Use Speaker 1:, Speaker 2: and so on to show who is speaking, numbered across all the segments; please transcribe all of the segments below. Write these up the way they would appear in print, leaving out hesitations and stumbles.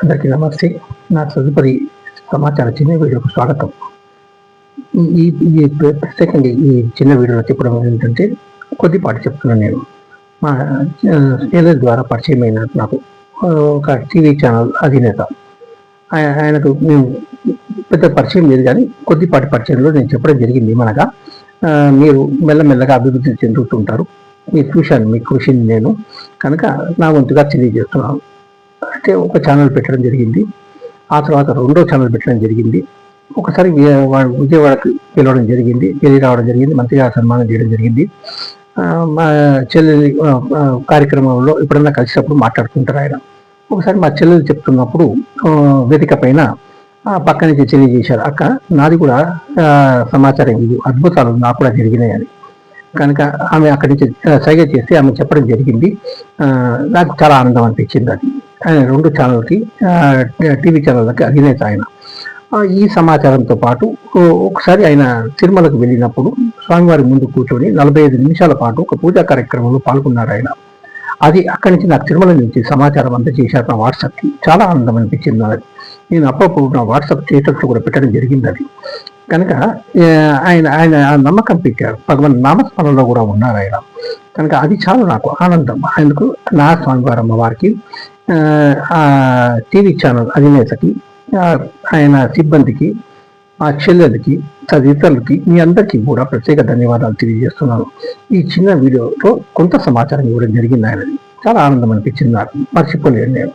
Speaker 1: అందరికీ నమస్తే. నా తదుపరి సమాచార చిన్న వీడియోకు స్వాగతం. ఈ ఈ ప్రత్యేకంగా ఈ చిన్న వీడియోలో చెప్పడం ఏంటంటే, కొద్దిపాటి చెప్తున్నాను నేను. మా స్నేహితుల ద్వారా పరిచయమైన నాకు ఒక టీవీ ఛానల్ అధినేత. ఆయనకు మేము పెద్ద పరిచయం లేదు, కానీ కొద్దిపాటి పరిచయంలో నేను చెప్పడం జరిగింది. ఏమనగా, మీరు మెల్లమెల్లగా అభివృద్ధి చెందుతుంటారు, మీరు చూశాను, మీ కృషిని నేను కనుక నా వంతుగా తెలియజేస్తున్నాను. అయితే ఒక ఛానల్ పెట్టడం జరిగింది. ఆ తర్వాత రెండో ఛానల్ పెట్టడం జరిగింది. ఒకసారి విజయవాడకు పిలవడం జరిగింది, వెళ్ళి రావడం జరిగింది, మంత్రిగా సన్మానం చేయడం జరిగింది. మా చెల్లెలి కార్యక్రమంలో ఎప్పుడన్నా కలిసినప్పుడు మాట్లాడుతుంటారు ఆయన. ఒకసారి మా చెల్లెలు చెప్తున్నప్పుడు వేదిక పైన పక్క నుంచి తెలియజేశారు, అక్క నాది కూడా సమాచారం ఇది, అద్భుతాలు నాకు కూడా జరిగినాయి అని. కనుక ఆమె అక్కడి నుంచి సైగ చేసి ఆమె చెప్పడం జరిగింది. నాకు చాలా ఆనందం అనిపించింది. అది ఆయన రెండు ఛానల్కి, టీవీ ఛానళ్ళకి అధినేత ఆయన. ఈ సమాచారంతో పాటు ఒకసారి ఆయన తిరుమలకు వెళ్ళినప్పుడు స్వామివారి ముందు కూర్చొని 45 నిమిషాల పాటు ఒక పూజా కార్యక్రమంలో పాల్గొన్నారు ఆయన. అది అక్కడి నుంచి నాకు తిరుమల నుంచి సమాచారం అంతా చేశారు నా వాట్సాప్కి. చాలా ఆనందం అనిపించింది అది. నేను అప్పుడప్పుడు నా వాట్సాప్ స్టేటస్లో కూడా పెట్టడం జరిగింది అది. కనుక ఆయన ఆయన నమ్మకం పెట్టారు, భగవన్ నామస్మరణలో కూడా ఉన్నారు ఆయన. కనుక అది చాలా నాకు ఆనందం. ఆయనకు, నా స్వామివారి అమ్మవారికి, టీవీ ఛానల్ అధినేతకి, ఆయన సిబ్బందికి, మా చెల్లెలకి, తదితరులకి, మీ అందరికీ కూడా ప్రత్యేక ధన్యవాదాలు తెలియజేస్తున్నాను. ఈ చిన్న వీడియోతో కొంత సమాచారం ఇవ్వడం జరిగింది ఆయనది. చాలా ఆనందం అనిపించింది నాకు, మర్చిపోలేను నేను.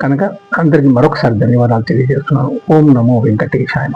Speaker 1: కనుక అందరికీ మరొకసారి ధన్యవాదాలు తెలియజేస్తున్నాను. ఓం నమో వెంకటేశాయ.